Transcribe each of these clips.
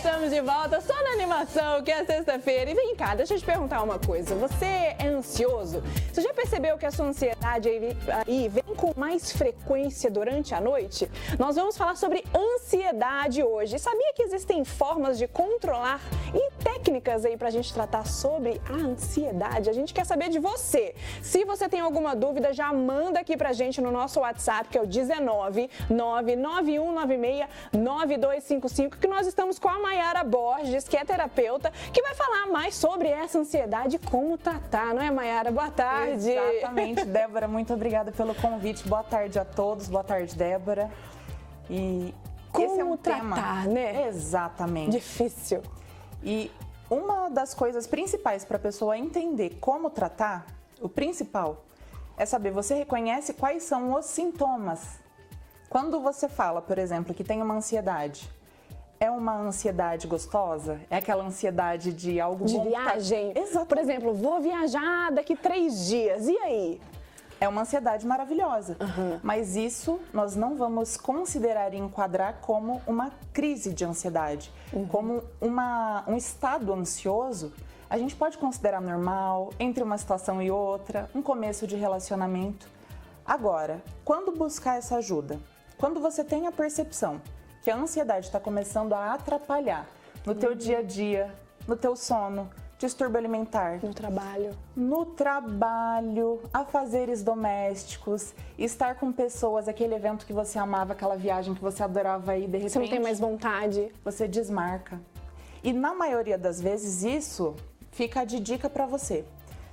Estamos de volta só na animação, que é sexta-feira. E vem cá, deixa eu te perguntar uma coisa. Você é ansioso? Você já percebeu que a sua ansiedade aí vem com mais frequência durante a noite? Nós vamos falar sobre ansiedade hoje. Sabia que existem formas de controlar e técnicas aí pra gente tratar sobre a ansiedade? A gente quer saber de você. Se você tem alguma dúvida, já manda aqui pra gente no nosso WhatsApp, que é o 19 99196 9255, que nós estamos com a Mayara Borges, que é terapeuta, que vai falar mais sobre essa ansiedade e como tratar, não é, Mayara? Boa tarde. Exatamente, Débora, muito obrigada pelo convite. Boa tarde a todos, boa tarde, Débora. E como esse é um tratar, tema, né? Exatamente. Difícil. E uma das coisas principais para a pessoa entender como tratar, o principal, é saber, você reconhece quais são os sintomas. Quando você fala, por exemplo, que tem uma ansiedade, é uma ansiedade gostosa? É aquela ansiedade de algo de bom? viagem? Exato. Por exemplo, vou viajar daqui 3 dias, e aí? É uma ansiedade maravilhosa, mas isso nós não vamos considerar e enquadrar como uma crise de ansiedade, como um estado ansioso. A gente pode considerar normal, entre uma situação e outra, um começo de relacionamento. Agora, quando buscar essa ajuda? Quando você tem a percepção que a ansiedade está começando a atrapalhar no teu dia a dia, no teu sono, distúrbio alimentar, no trabalho, afazeres domésticos, estar com pessoas, aquele evento que você amava, aquela viagem que você adorava ir, de repente... Você não tem mais vontade. Você desmarca. E na maioria das vezes isso fica de dica para você.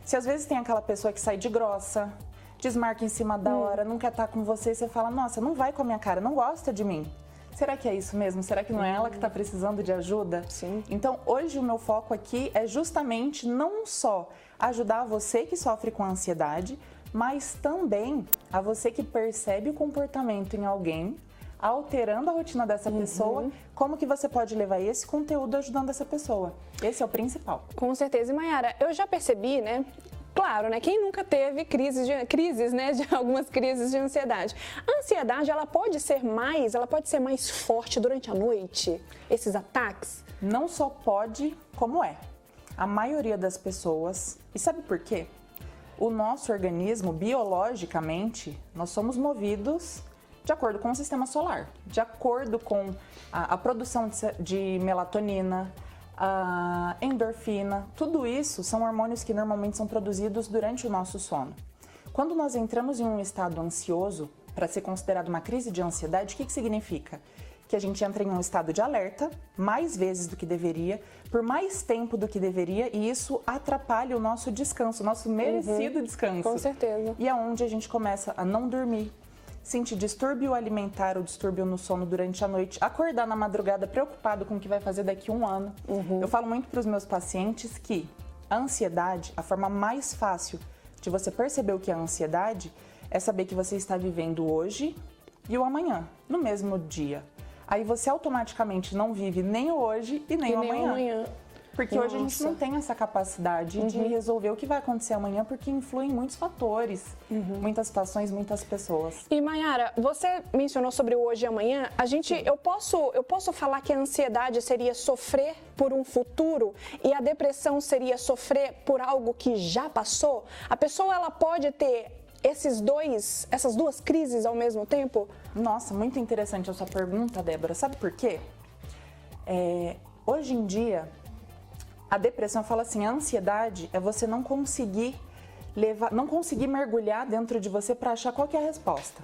Se às vezes tem aquela pessoa que sai de grossa, desmarca em cima da hora, não quer estar com você, e você fala, nossa, não vai com a minha cara, não gosta de mim. Será que é isso mesmo? Será que não é ela que está precisando de ajuda? Sim. Então, hoje o meu foco aqui é justamente não só ajudar você que sofre com ansiedade, mas também a você que percebe o comportamento em alguém, alterando a rotina dessa pessoa, como que você pode levar esse conteúdo ajudando essa pessoa. Esse é o principal. Com certeza. E Mayara, eu já percebi, né? Claro, né? Quem nunca teve crises, né? De algumas crises de ansiedade. A ansiedade, ela pode ser mais forte durante a noite? Esses ataques? Não só pode, como é. A maioria das pessoas... E sabe por quê? O nosso organismo, biologicamente, nós somos movidos de acordo com o sistema solar, de acordo com a produção de melatonina, a endorfina, tudo isso são hormônios que normalmente são produzidos durante o nosso sono. Quando nós entramos em um estado ansioso, para ser considerado uma crise de ansiedade, o que significa? Que a gente entra em um estado de alerta, mais vezes do que deveria, por mais tempo do que deveria, e isso atrapalha o nosso descanso, o nosso merecido descanso. Com certeza. E é onde a gente começa a não dormir, sentir distúrbio alimentar ou distúrbio no sono durante a noite, acordar na madrugada preocupado com o que vai fazer daqui a um ano. Eu falo muito para os meus pacientes que a ansiedade, a forma mais fácil de você perceber o que é ansiedade, é saber que você está vivendo hoje e o amanhã, no mesmo dia. Aí você automaticamente não vive nem o hoje e nem o amanhã. Porque hoje a gente não tem essa capacidade de resolver o que vai acontecer amanhã, porque influem muitos fatores, muitas situações, muitas pessoas. E Mayara, você mencionou sobre o hoje e amanhã. Eu posso falar que a ansiedade seria sofrer por um futuro e a depressão seria sofrer por algo que já passou? A pessoa, ela pode ter essas duas crises ao mesmo tempo? Nossa, muito interessante a sua pergunta, Débora. Sabe por quê? Hoje em dia, a depressão fala assim, a ansiedade é você não conseguir mergulhar dentro de você para achar qual que é a resposta.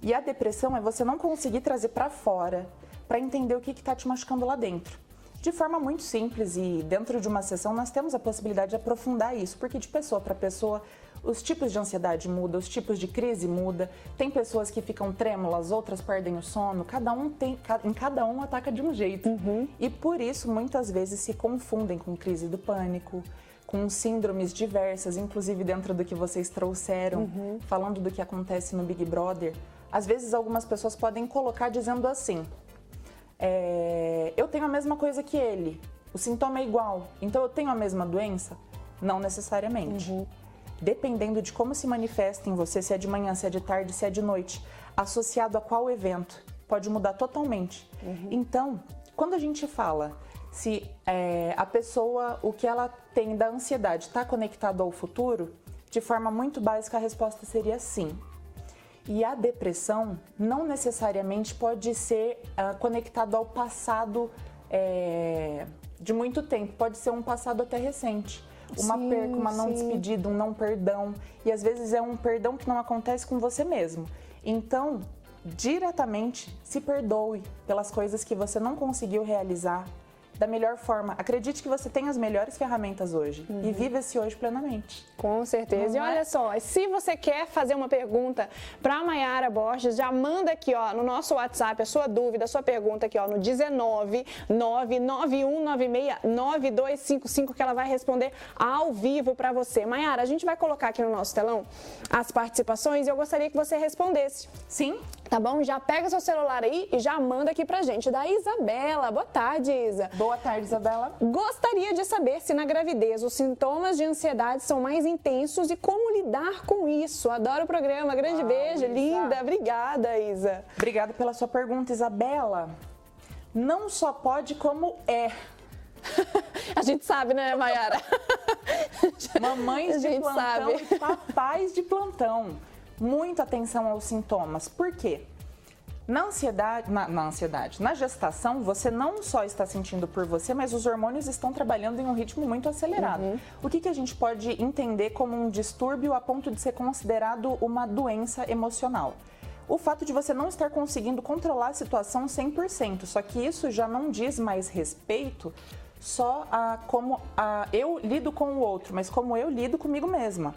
E a depressão é você não conseguir trazer para fora, para entender o que está te machucando lá dentro. De forma muito simples, e dentro de uma sessão nós temos a possibilidade de aprofundar isso, porque de pessoa para pessoa os tipos de ansiedade mudam, os tipos de crise mudam. Tem pessoas que ficam trêmulas, outras perdem o sono, em cada um ataca de um jeito. E por isso muitas vezes se confundem com crise do pânico, com síndromes diversas, inclusive dentro do que vocês trouxeram, falando do que acontece no Big Brother. Às vezes algumas pessoas podem colocar dizendo assim, eu tenho a mesma coisa que ele, o sintoma é igual, então eu tenho a mesma doença? Não necessariamente. Dependendo de como se manifesta em você, se é de manhã, se é de tarde, se é de noite, associado a qual evento, pode mudar totalmente. Então, quando a gente fala se a pessoa, o que ela tem da ansiedade está conectado ao futuro, de forma muito básica a resposta seria sim. E a depressão não necessariamente pode ser conectado ao passado de muito tempo, pode ser um passado até recente. Uma perca, uma não despedida, um não perdão. E às vezes é um perdão que não acontece com você mesmo. Então, diretamente, se perdoe pelas coisas que você não conseguiu realizar da melhor forma. Acredite que você tem as melhores ferramentas hoje e viva esse hoje plenamente. Com certeza. E olha só, se você quer fazer uma pergunta para a Mayara Borges, já manda aqui ó, no nosso WhatsApp a sua dúvida, a sua pergunta aqui ó, no 19991969255 que ela vai responder ao vivo para você. Mayara, a gente vai colocar aqui no nosso telão as participações e eu gostaria que você respondesse. Sim. Tá bom? Já pega seu celular aí e já manda aqui pra gente. Da Isabela. Boa tarde, Isa. Boa tarde, Isabela. Gostaria de saber se na gravidez os sintomas de ansiedade são mais intensos e como lidar com isso. Adoro o programa. Grande beijo, Isa. linda. Obrigada, Isa. Obrigada pela sua pergunta, Isabela. Não só pode, como é. A gente sabe, né, Mayara? Mamães de plantão e papais de plantão. Muita atenção aos sintomas. Por quê? Na gestação, você não só está sentindo por você, mas os hormônios estão trabalhando em um ritmo muito acelerado. O que a gente pode entender como um distúrbio a ponto de ser considerado uma doença emocional? O fato de você não estar conseguindo controlar a situação 100%, só que isso já não diz mais respeito só a como eu lido com o outro, mas como eu lido comigo mesma.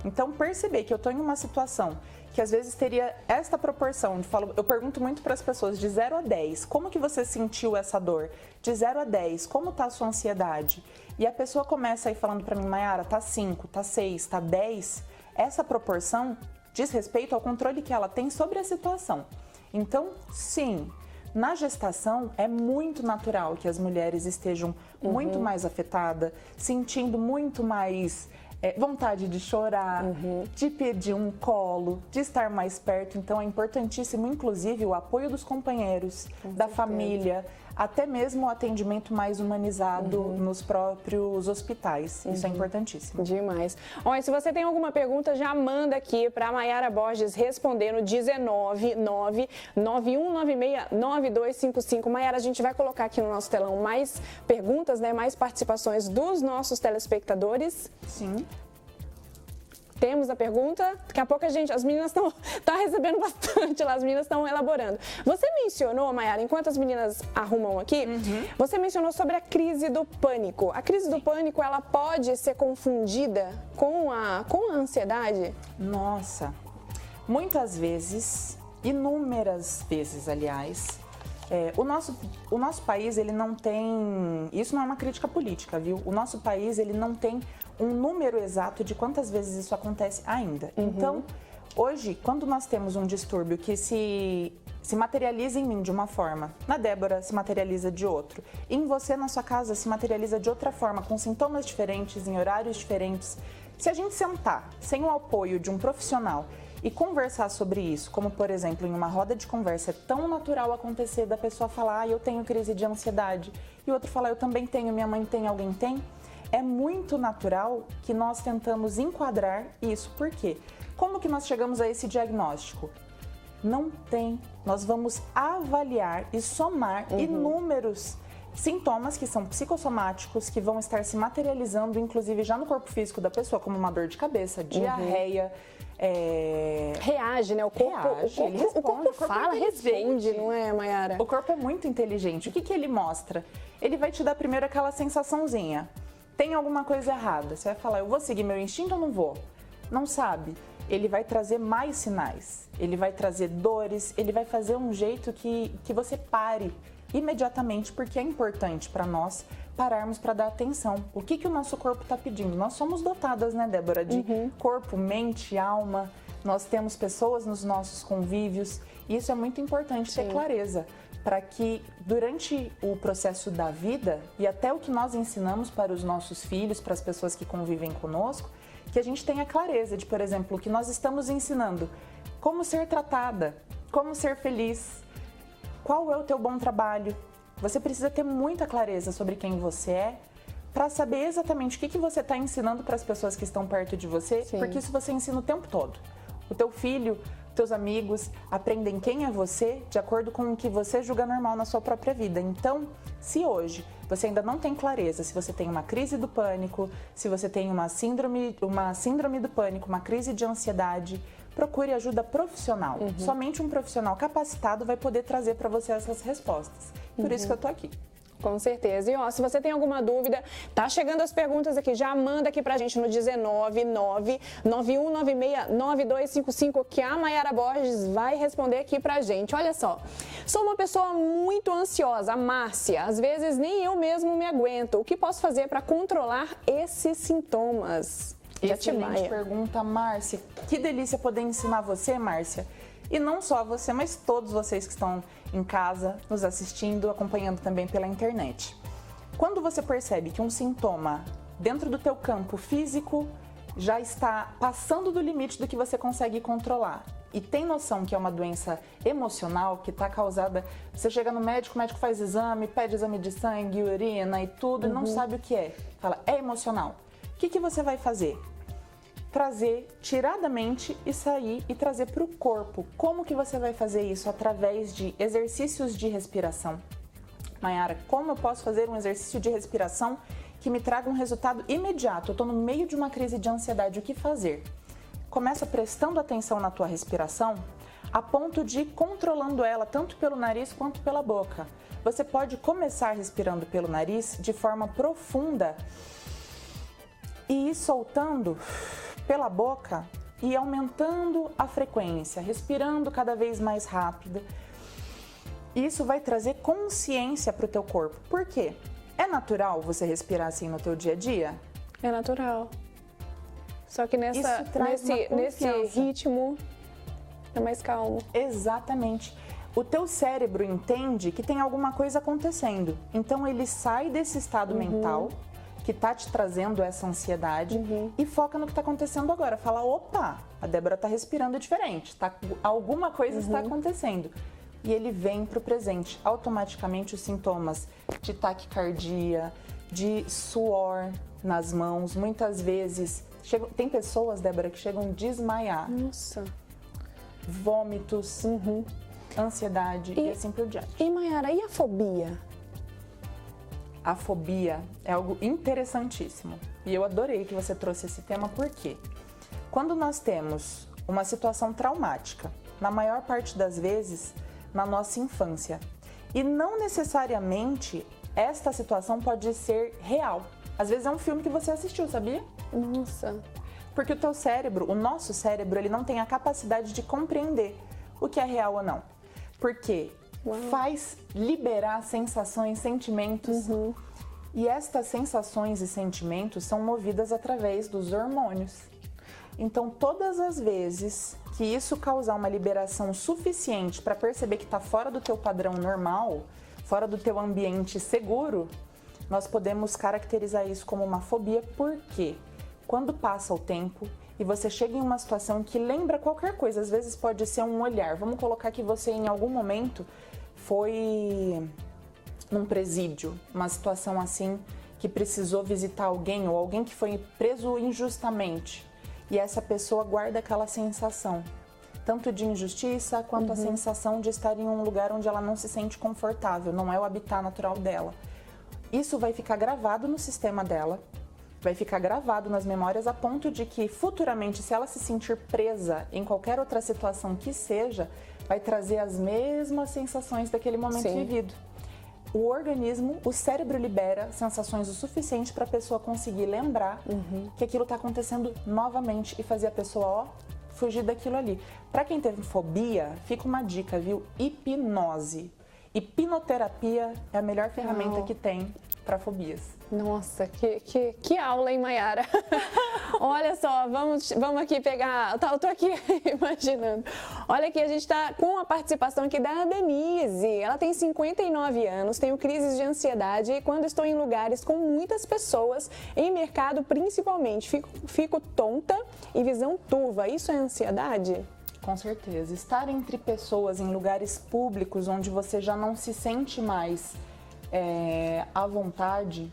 Então, perceber que eu estou em uma situação que às vezes teria esta proporção, eu pergunto muito para as pessoas, de 0 a 10, como que você sentiu essa dor? De 0 a 10, como está a sua ansiedade? E a pessoa começa aí falando para mim, Mayara, tá 5, tá 6, tá 10, essa proporção diz respeito ao controle que ela tem sobre a situação. Então, sim, na gestação é muito natural que as mulheres estejam muito mais afetadas, sentindo muito mais vontade de chorar, de pedir um colo, de estar mais perto. Então é importantíssimo, inclusive, o apoio dos companheiros, da família, até mesmo o atendimento mais humanizado nos próprios hospitais. Isso é importantíssimo. Demais. Olha, se você tem alguma pergunta, já manda aqui para a Mayara Borges responder no 19991969255. Mayara, a gente vai colocar aqui no nosso telão mais perguntas, né, mais participações dos nossos telespectadores. Sim. Temos a pergunta, daqui a pouco as meninas estão recebendo bastante lá, as meninas estão elaborando. Você mencionou, Mayara, enquanto as meninas arrumam aqui, você mencionou sobre a crise do pânico. A crise do pânico, ela pode ser confundida com a ansiedade? Nossa, muitas vezes, inúmeras vezes, aliás. O nosso país, ele não tem... Isso não é uma crítica política, viu? O nosso país, ele não tem um número exato de quantas vezes isso acontece ainda. Então, hoje, quando nós temos um distúrbio que se materializa em mim de uma forma, na Débora se materializa de outro, em você, na sua casa, se materializa de outra forma, com sintomas diferentes, em horários diferentes. Se a gente sentar sem o apoio de um profissional e conversar sobre isso, como por exemplo em uma roda de conversa, é tão natural acontecer da pessoa falar, eu tenho crise de ansiedade, e o outro falar, eu também tenho, minha mãe tem, alguém tem. É muito natural que nós tentamos enquadrar isso. Por quê? Como que nós chegamos a esse diagnóstico? Não tem. Nós vamos avaliar e somar inúmeros sintomas que são psicossomáticos, que vão estar se materializando, inclusive já no corpo físico da pessoa, como uma dor de cabeça, diarreia. Reage, né? O corpo fala, responde, não é, Mayara? O corpo é muito inteligente. O que ele mostra? Ele vai te dar primeiro aquela sensaçãozinha. Tem alguma coisa errada. Você vai falar, eu vou seguir meu instinto ou não vou? Não sabe. Ele vai trazer mais sinais. Ele vai trazer dores. Ele vai fazer um jeito que você pare imediatamente, porque é importante para nós pararmos para dar atenção. O que o nosso corpo está pedindo? Nós somos dotadas, né, Débora, de corpo, mente, alma. Nós temos pessoas nos nossos convívios. E isso é muito importante ter clareza, para que durante o processo da vida e até o que nós ensinamos para os nossos filhos, para as pessoas que convivem conosco, que a gente tenha clareza de, por exemplo, o que nós estamos ensinando, como ser tratada, como ser feliz, qual é o teu bom trabalho, Você precisa ter muita clareza sobre quem você é para saber exatamente o que você está ensinando para as pessoas que estão perto de você, Sim. porque isso você ensina o tempo todo. O teu filho, teus amigos aprendem quem é você de acordo com o que você julga normal na sua própria vida. Então, se hoje você ainda não tem clareza, se você tem uma crise do pânico, se você tem uma síndrome do pânico, uma crise de ansiedade, procure ajuda profissional. Somente um profissional capacitado vai poder trazer para você essas respostas. Por isso que eu tô aqui. Com certeza. E ó, se você tem alguma dúvida, tá chegando as perguntas aqui, já manda aqui pra gente no 19991969255 que a Mayara Borges vai responder aqui pra gente. Olha só, sou uma pessoa muito ansiosa, a Márcia, às vezes nem eu mesmo me aguento. O que posso fazer para controlar esses sintomas? Excelente pergunta, Márcia. Que delícia poder ensinar você, Márcia. E não só você, mas todos vocês que estão em casa, nos assistindo, acompanhando também pela internet. Quando você percebe que um sintoma dentro do teu campo físico já está passando do limite do que você consegue controlar e tem noção que é uma doença emocional que está causada, você chega no médico, o médico faz exame, pede exame de sangue, urina e tudo e não sabe o que é. Fala, é emocional. O que você vai fazer? Trazer, tirar da mente e sair e trazer para o corpo. Como que você vai fazer isso? Através de exercícios de respiração. Mayara, como eu posso fazer um exercício de respiração que me traga um resultado imediato? Eu estou no meio de uma crise de ansiedade, o que fazer? Começa prestando atenção na tua respiração, a ponto de ir controlando ela tanto pelo nariz quanto pela boca. Você pode começar respirando pelo nariz de forma profunda e ir soltando pela boca e aumentando a frequência, respirando cada vez mais rápido. Isso vai trazer consciência para o teu corpo. Por quê? É natural você respirar assim no teu dia a dia? É natural. Só que nesse ritmo é mais calmo. Exatamente. O teu cérebro entende que tem alguma coisa acontecendo. Então ele sai desse estado mental que tá te trazendo essa ansiedade e foca no que tá acontecendo agora. Fala, opa, a Débora tá respirando diferente, alguma coisa está acontecendo. E ele vem pro presente. Automaticamente os sintomas de taquicardia, de suor nas mãos, muitas vezes, tem pessoas, Débora, que chegam a desmaiar. Nossa. Vômitos, ansiedade e assim por diante. E Mayara, e a fobia? A fobia é algo interessantíssimo e eu adorei que você trouxe esse tema porque quando nós temos uma situação traumática, na maior parte das vezes, na nossa infância, e não necessariamente esta situação pode ser real. Às vezes é um filme que você assistiu, sabia? Nossa. Porque o teu cérebro, o nosso cérebro, ele não tem a capacidade de compreender o que é real ou não. Porque faz liberar sensações, sentimentos. E estas sensações e sentimentos são movidas através dos hormônios. Então, todas as vezes que isso causar uma liberação suficiente para perceber que está fora do teu padrão normal, fora do teu ambiente seguro, nós podemos caracterizar isso como uma fobia. Porque quando passa o tempo e você chega em uma situação que lembra qualquer coisa, às vezes pode ser um olhar. Vamos colocar que você em algum momento foi num presídio, uma situação assim que precisou visitar alguém ou alguém que foi preso injustamente e essa pessoa guarda aquela sensação, tanto de injustiça quanto a sensação de estar em um lugar onde ela não se sente confortável, não é o habitat natural dela. Isso vai ficar gravado no sistema dela, vai ficar gravado nas memórias a ponto de que futuramente, se ela se sentir presa em qualquer outra situação que seja, vai trazer as mesmas sensações daquele momento vivido. O organismo, o cérebro libera sensações o suficiente para a pessoa conseguir lembrar que aquilo está acontecendo novamente e fazer a pessoa, fugir daquilo ali. Para quem teve fobia, fica uma dica, viu? Hipnose. Hipnoterapia é a melhor ferramenta que tem para fobias. Nossa, que aula, hein, Mayara? Olha só, vamos aqui pegar... Eu tô aqui imaginando. Olha aqui, a gente tá com a participação aqui da Denise. Ela tem 59 anos, tenho crises de ansiedade e quando estou em lugares com muitas pessoas, em mercado principalmente, fico tonta e visão turva. Isso é ansiedade? Com certeza. Estar entre pessoas em lugares públicos onde você já não se sente mais a vontade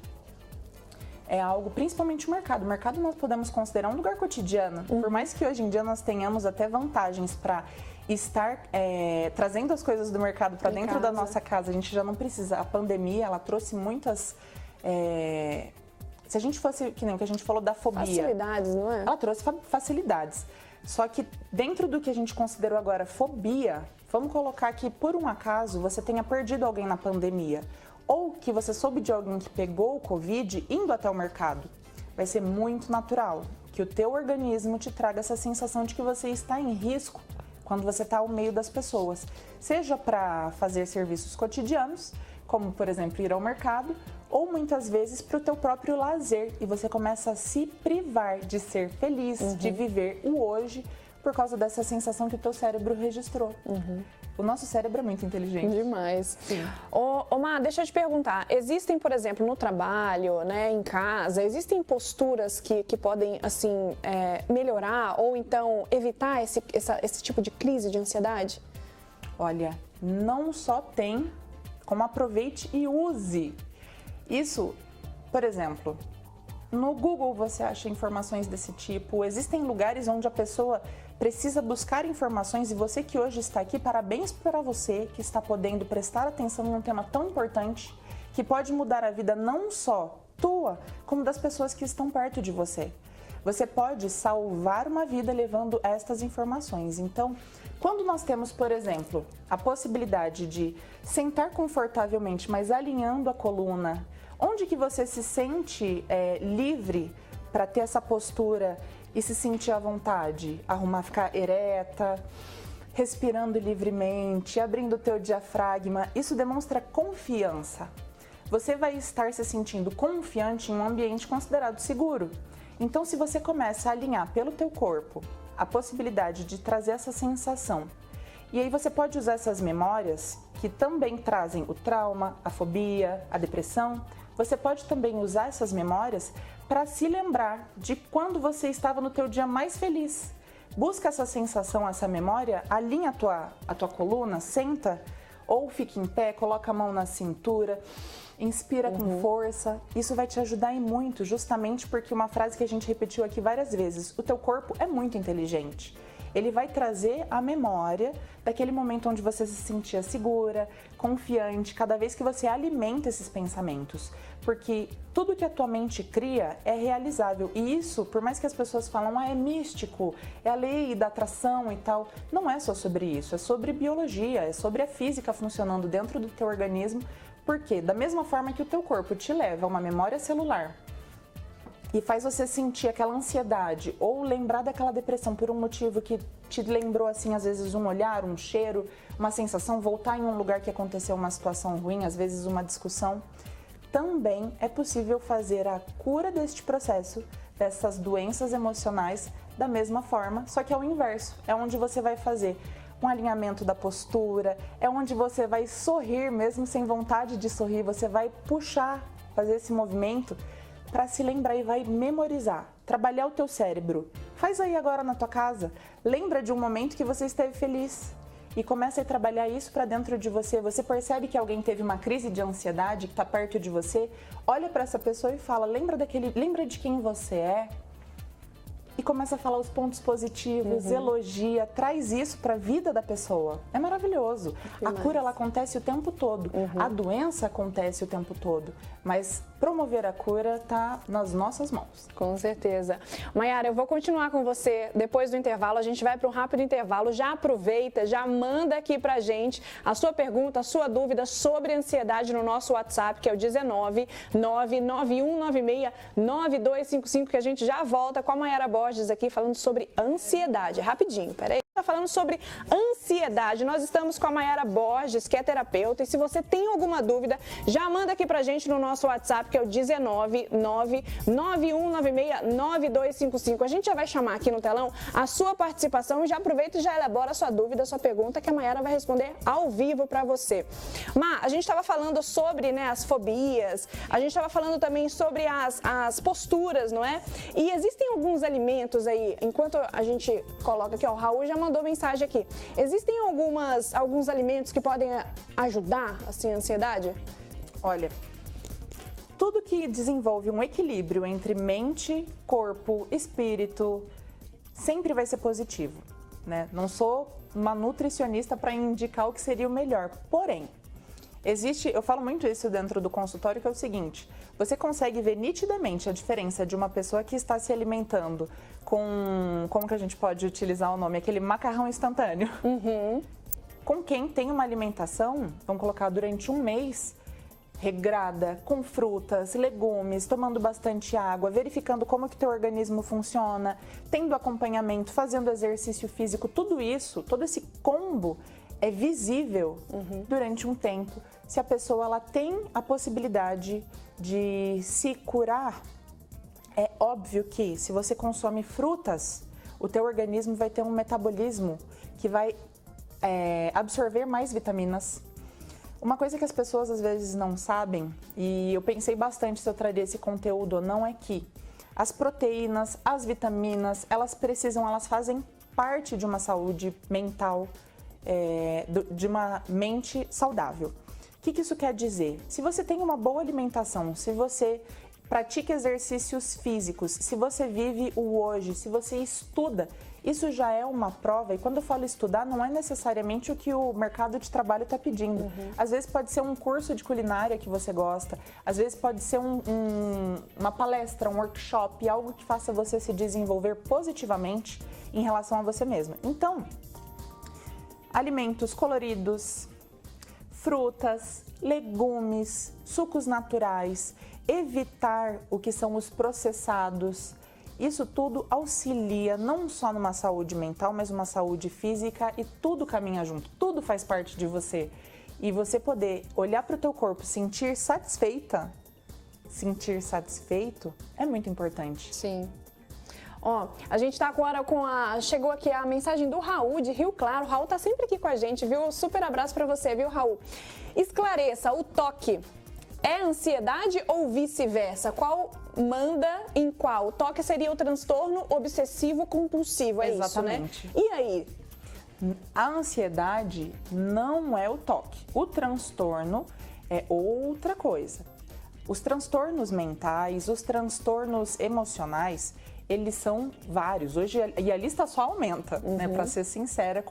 é algo, principalmente o mercado. O mercado nós podemos considerar um lugar cotidiano. Por mais que hoje em dia nós tenhamos até vantagens para estar trazendo as coisas do mercado para dentro da nossa casa, a gente já não precisa. A pandemia, ela trouxe muitas... se a gente fosse, que nem o que a gente falou da fobia... Facilidades, não é? Ela trouxe facilidades. Só que dentro do que a gente considerou agora fobia, vamos colocar que por um acaso você tenha perdido alguém na pandemia, ou que você soube de alguém que pegou o Covid indo até o mercado. Vai ser muito natural que o teu organismo te traga essa sensação de que você está em risco quando você está ao meio das pessoas. Seja para fazer serviços cotidianos, como por exemplo ir ao mercado, ou muitas vezes para o teu próprio lazer. E você começa a se privar de ser feliz, de viver o hoje, por causa dessa sensação que o teu cérebro registrou. O nosso cérebro é muito inteligente. Demais. Sim. Ô, Má, deixa eu te perguntar, existem, por exemplo, no trabalho, né, em casa, existem posturas que podem, assim, melhorar ou então evitar esse tipo de crise de ansiedade? Olha, não só tem, como aproveite e use. Isso, por exemplo, no Google você acha informações desse tipo, existem lugares onde a pessoa precisa buscar informações e você que hoje está aqui, parabéns para você que está podendo prestar atenção em um tema tão importante que pode mudar a vida não só tua, como das pessoas que estão perto de você. Você pode salvar uma vida levando estas informações. Então, quando nós temos, por exemplo, a possibilidade de sentar confortavelmente, mas alinhando a coluna, onde que você se sente livre para ter essa postura e se sentir à vontade? Arrumar, ficar ereta, respirando livremente, abrindo o teu diafragma. Isso demonstra confiança. Você vai estar se sentindo confiante em um ambiente considerado seguro. Então, se você começa a alinhar pelo teu corpo a possibilidade de trazer essa sensação, e aí você pode usar essas memórias que também trazem o trauma, a fobia, a depressão. Você pode também usar essas memórias para se lembrar de quando você estava no teu dia mais feliz. Busca essa sensação, essa memória, alinha a tua coluna, senta ou fica em pé, coloca a mão na cintura, inspira com força. Isso vai te ajudar e muito, justamente porque uma frase que a gente repetiu aqui várias vezes, o teu corpo é muito inteligente. Ele vai trazer a memória daquele momento onde você se sentia segura, confiante, cada vez que você alimenta esses pensamentos. Porque tudo que a tua mente cria é realizável. E isso, por mais que as pessoas falam, é místico, é a lei da atração e tal, não é só sobre isso, é sobre biologia, é sobre a física funcionando dentro do teu organismo. Porque da mesma forma que o teu corpo te leva a uma memória celular e faz você sentir aquela ansiedade ou lembrar daquela depressão por um motivo que te lembrou, assim, às vezes um olhar, um cheiro, uma sensação, voltar em um lugar que aconteceu uma situação ruim, às vezes uma discussão, também é possível fazer a cura deste processo, dessas doenças emocionais, da mesma forma, só que é o inverso, é onde você vai fazer um alinhamento da postura, é onde você vai sorrir mesmo sem vontade de sorrir, você vai puxar, fazer esse movimento para se lembrar e vai memorizar, trabalhar o teu cérebro. Faz aí agora na tua casa, lembra de um momento que você esteve feliz e começa a trabalhar isso para dentro de você. Você percebe que alguém teve uma crise de ansiedade, que está perto de você, olha para essa pessoa e fala, lembra de quem você é? E começa a falar os pontos positivos, elogia, traz isso para a vida da pessoa. É maravilhoso. A cura, ela acontece o tempo todo. A doença acontece o tempo todo. Mas promover a cura está nas nossas mãos. Com certeza. Mayara, eu vou continuar com você depois do intervalo. A gente vai para um rápido intervalo. Já aproveita, já manda aqui pra gente a sua pergunta, a sua dúvida sobre ansiedade no nosso WhatsApp, que é o 19 99196 9255, que a gente já volta com a Mayara Borges aqui falando sobre ansiedade. Rapidinho, peraí. Tá falando sobre ansiedade. Nós estamos com a Mayara Borges, que é terapeuta, e se você tem alguma dúvida, já manda aqui pra gente no nosso WhatsApp, que é o 19 99196 9255. A gente já vai chamar aqui no telão a sua participação e já aproveita e já elabora a sua dúvida, a sua pergunta, que a Mayara vai responder ao vivo pra você. Má, a gente estava falando sobre, né, as fobias, a gente estava falando também sobre as posturas, não é? E existem alguns alimentos aí, enquanto a gente coloca aqui, ó, o Raul já mandou mensagem aqui. Existem alguns alimentos que podem ajudar, assim, a ansiedade? Olha, tudo que desenvolve um equilíbrio entre mente, corpo, espírito, sempre vai ser positivo, né? Não sou uma nutricionista para indicar o que seria o melhor, porém, eu falo muito isso dentro do consultório, que é o seguinte: você consegue ver nitidamente a diferença de uma pessoa que está se alimentando com, como que a gente pode utilizar o nome, aquele macarrão instantâneo, com quem tem uma alimentação, vamos colocar durante um mês, regrada, com frutas, legumes, tomando bastante água, verificando como que teu organismo funciona, tendo acompanhamento, fazendo exercício físico, tudo isso, todo esse combo é visível durante um tempo. Se a pessoa ela tem a possibilidade de se curar, é óbvio que se você consome frutas, o teu organismo vai ter um metabolismo que vai absorver mais vitaminas. Uma coisa que as pessoas às vezes não sabem, e eu pensei bastante se eu traria esse conteúdo ou não, é que as proteínas, as vitaminas, elas fazem parte de uma saúde mental, de uma mente saudável. O que isso quer dizer? Se você tem uma boa alimentação, se você pratica exercícios físicos, se você vive o hoje, se você estuda, isso já é uma prova. E quando eu falo estudar, não é necessariamente o que o mercado de trabalho está pedindo. Às vezes pode ser um curso de culinária que você gosta, às vezes pode ser uma palestra, um workshop, algo que faça você se desenvolver positivamente em relação a você mesma. Então, alimentos coloridos, frutas, legumes, sucos naturais, evitar o que são os processados. Isso tudo auxilia não só numa saúde mental, mas uma saúde física, e tudo caminha junto, tudo faz parte de você. E você poder olhar para o teu corpo, sentir satisfeita, sentir satisfeito, é muito importante. Sim. Ó, a gente tá agora chegou aqui a mensagem do Raul, de Rio Claro. O Raul tá sempre aqui com a gente, viu? Super abraço pra você, viu, Raul? Esclareça, o toque é ansiedade ou vice-versa? Qual manda em qual? O toque seria o transtorno obsessivo compulsivo, é Exatamente. Isso, né? E aí? A ansiedade não é o toque. O transtorno é outra coisa. Os transtornos mentais, os transtornos emocionais, eles são vários. Hoje, e a lista só aumenta, né? Para ser sincera,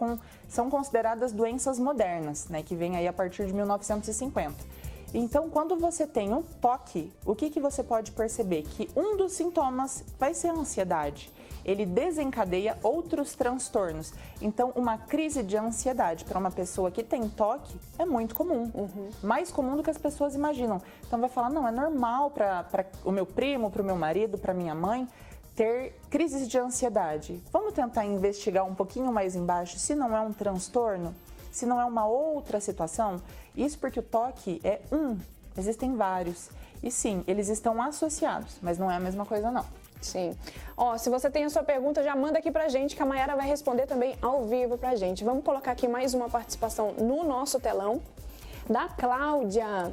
são consideradas doenças modernas, né? Que vem aí a partir de 1950. Então, quando você tem um toque, o que você pode perceber? Que um dos sintomas vai ser a ansiedade. Ele desencadeia outros transtornos. Então, uma crise de ansiedade para uma pessoa que tem toque é muito comum. Mais comum do que as pessoas imaginam. Então, vai falar, não, é normal para o meu primo, para o meu marido, para minha mãe ter crises de ansiedade. Vamos tentar investigar um pouquinho mais embaixo se não é um transtorno, se não é uma outra situação. Isso porque o toque é existem vários. E sim, eles estão associados, mas não é a mesma coisa não. Sim. Ó, se você tem a sua pergunta, já manda aqui pra gente, que a Mayara vai responder também ao vivo pra gente. Vamos colocar aqui mais uma participação no nosso telão, da Cláudia.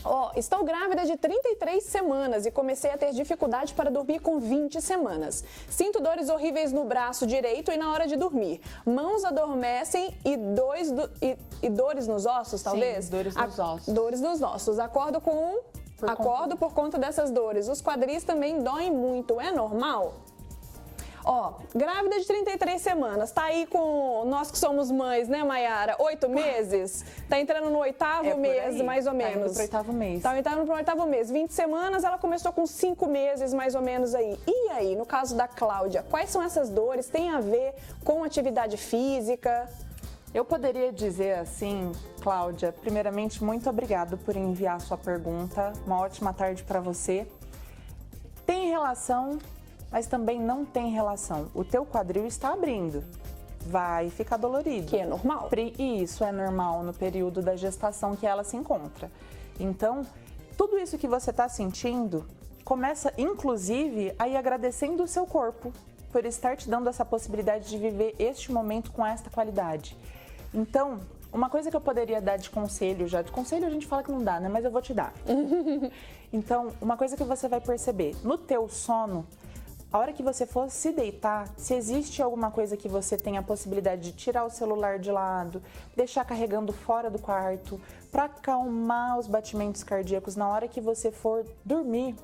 Ó, estou grávida de 33 semanas e comecei a ter dificuldade para dormir com 20 semanas. Sinto dores horríveis no braço direito e na hora de dormir. Mãos adormecem e dores nos ossos, talvez? Sim, dores nos ossos. Dores nos ossos. Acordo por conta dessas dores. Os quadris também doem muito. É normal? Ó, grávida de 33 semanas, tá aí com nós que somos mães, né, Mayara? 8 meses? Tá entrando no 8º mês, mais ou menos. Tá indo pro 8º mês. Tá entrando pro 8º mês. 20 semanas, ela começou com 5 meses, mais ou menos aí. E aí, no caso da Cláudia, quais são essas dores? Tem a ver com atividade física? Eu poderia dizer assim, Cláudia, primeiramente, muito obrigado por enviar a sua pergunta. Uma ótima tarde para você. Tem relação, mas também não tem relação. O teu quadril está abrindo, vai ficar dolorido. Que é normal. E isso é normal no período da gestação que ela se encontra. Então, tudo isso que você está sentindo, começa inclusive a ir agradecendo o seu corpo por estar te dando essa possibilidade de viver este momento com esta qualidade. Então, uma coisa que eu poderia dar de conselho a gente fala que não dá, né? Mas eu vou te dar. Então, uma coisa que você vai perceber, no teu sono, a hora que você for se deitar, se existe alguma coisa que você tem a possibilidade de tirar o celular de lado, deixar carregando fora do quarto, para acalmar os batimentos cardíacos na hora que você for dormir,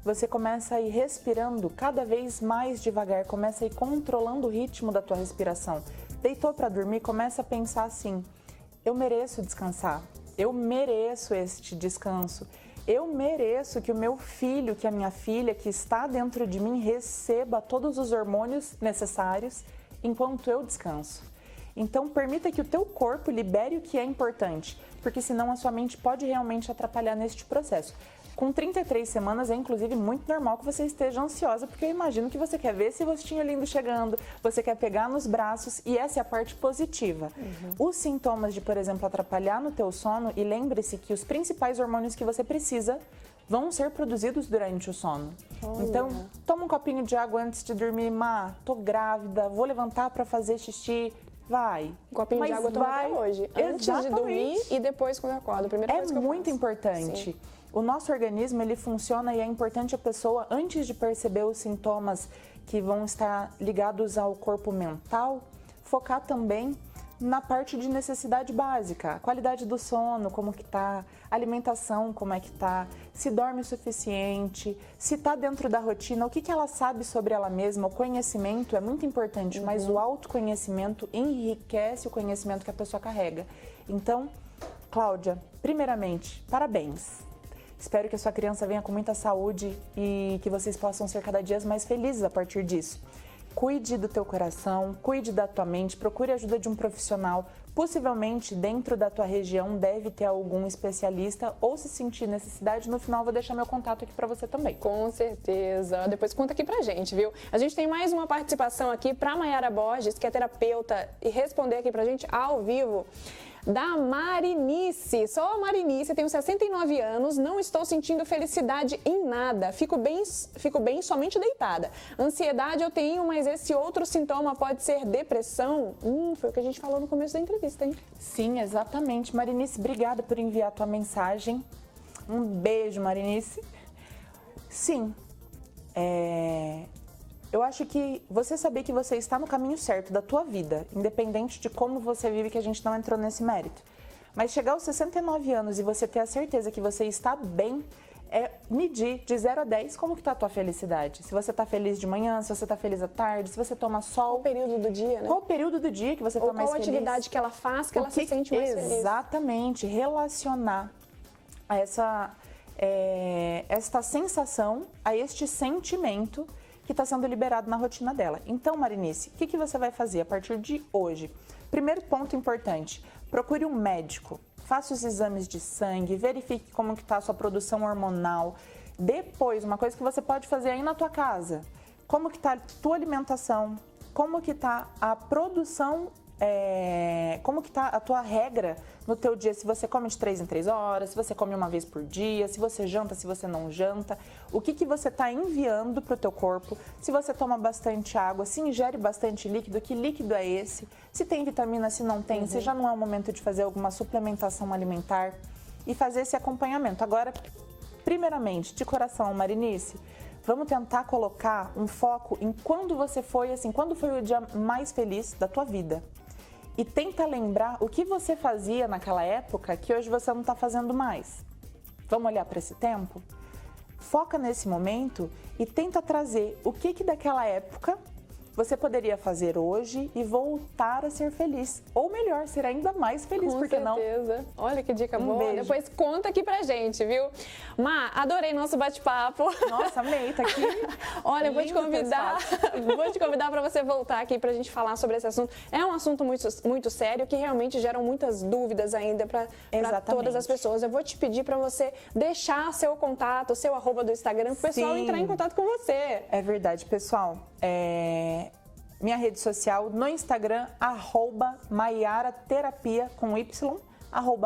você começa a ir respirando cada vez mais devagar, começa a ir controlando o ritmo da tua respiração. Deitou para dormir, começa a pensar assim: eu mereço descansar, eu mereço este descanso. Eu mereço que o meu filho, que a minha filha, que está dentro de mim, receba todos os hormônios necessários enquanto eu descanso. Então, permita que o teu corpo libere o que é importante, porque senão a sua mente pode realmente atrapalhar neste processo. Com 33 semanas é inclusive muito normal que você esteja ansiosa, porque eu imagino que você quer ver esse rostinho lindo chegando, você quer pegar nos braços, e essa é a parte positiva. Os sintomas de, por exemplo, atrapalhar no teu sono, e lembre-se que os principais hormônios que você precisa vão ser produzidos durante o sono. Olha. Então, toma um copinho de água antes de dormir. Má, tô grávida, vou levantar para fazer xixi. Vai. Um copinho de água eu tomo até hoje. Antes de dormir e depois quando eu acordo. A primeira coisa que eu faço. É muito importante. Sim. O nosso organismo, ele funciona, e é importante a pessoa, antes de perceber os sintomas que vão estar ligados ao corpo mental, focar também na parte de necessidade básica, a qualidade do sono, como que tá, alimentação, como é que tá, se dorme o suficiente, se tá dentro da rotina, o que que ela sabe sobre ela mesma. O conhecimento é muito importante, mas o autoconhecimento enriquece o conhecimento que a pessoa carrega. Então, Cláudia, primeiramente, parabéns. Espero que a sua criança venha com muita saúde e que vocês possam ser cada dia mais felizes a partir disso. Cuide do teu coração, cuide da tua mente, procure a ajuda de um profissional. Possivelmente, dentro da tua região, deve ter algum especialista, ou se sentir necessidade, no final vou deixar meu contato aqui para você também. Com certeza. Depois conta aqui pra gente, viu? A gente tem mais uma participação aqui pra Mayara Borges, que é terapeuta, e responder aqui pra gente ao vivo. Da Marinice. Sou a Marinice, tenho 69 anos, não estou sentindo felicidade em nada. Fico bem somente deitada. Ansiedade eu tenho, mas esse outro sintoma pode ser depressão? Foi o que a gente falou no começo da entrevista, hein? Sim, exatamente. Marinice, obrigada por enviar a tua mensagem. Um beijo, Marinice. Sim, eu acho que você saber que você está no caminho certo da tua vida, independente de como você vive, que a gente não entrou nesse mérito. Mas chegar aos 69 anos e você ter a certeza que você está bem, é medir de 0 a 10 como que está a tua felicidade. Se você está feliz de manhã, se você está feliz à tarde, se você toma sol. Qual o período do dia, né? Qual o período do dia que você está mais feliz? Qual atividade que ela faz que ela se sente mais feliz. Exatamente. Relacionar a esta sensação, a este sentimento que está sendo liberado na rotina dela. Então, Marinice, o que você vai fazer a partir de hoje? Primeiro ponto importante, procure um médico, faça os exames de sangue, verifique como que está a sua produção hormonal. Depois, uma coisa que você pode fazer aí na tua casa, como que está a tua alimentação, como que está a produção, como que está a tua regra no teu dia, se você come de 3 em 3 horas, se você come uma vez por dia, se você janta, se você não janta, o que você está enviando para o teu corpo, se você toma bastante água, se ingere bastante líquido, que líquido é esse, se tem vitamina, se não tem, se já não é o momento de fazer alguma suplementação alimentar e fazer esse acompanhamento. Agora, primeiramente, de coração, Marinice, vamos tentar colocar um foco em quando você foi, assim, quando foi o dia mais feliz da tua vida. E tenta lembrar o que você fazia naquela época que hoje você não está fazendo mais. Vamos olhar para esse tempo? Foca nesse momento e tenta trazer o que daquela época você poderia fazer hoje e voltar a ser feliz. Ou melhor, ser ainda mais feliz, com porque certeza. Não? Olha que dica boa. Beijo. Depois conta aqui pra gente, viu? Má, adorei nosso bate-papo. Nossa, amei, tá aqui. Olha, vou te convidar para você voltar aqui pra gente falar sobre esse assunto. É um assunto muito sério que realmente gera muitas dúvidas ainda para todas as pessoas. Eu vou te pedir para você deixar seu contato, seu @ do Instagram, pro pessoal entrar em contato com você. É verdade, pessoal. Minha rede social no Instagram, @maiaraterapia com Y,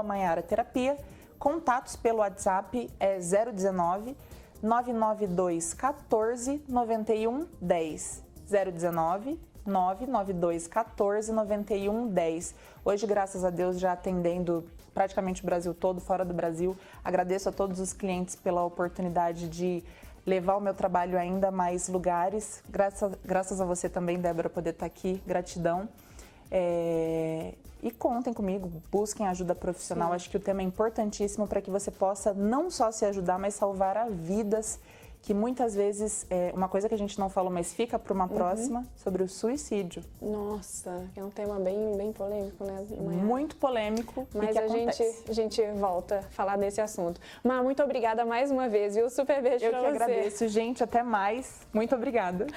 @maiaraterapia. Contatos pelo WhatsApp é 019 992 14 91 10. 019 992 14 91 10. Hoje, graças a Deus, já atendendo praticamente o Brasil todo, fora do Brasil. Agradeço a todos os clientes pela oportunidade de levar o meu trabalho a ainda mais lugares. Graças a você também, Débora, poder estar aqui. Gratidão. E contem comigo, busquem ajuda profissional. Sim. Acho que o tema é importantíssimo para que você possa não só se ajudar, mas salvar vidas, que muitas vezes é uma coisa que a gente não falou, mas fica para uma próxima, sobre o suicídio. Nossa, é um tema bem polêmico, né? Muito polêmico. Mas a gente volta a falar desse assunto. Má, muito obrigada mais uma vez, viu? Super beijo pra você. Eu que agradeço, gente. Até mais. Muito obrigada.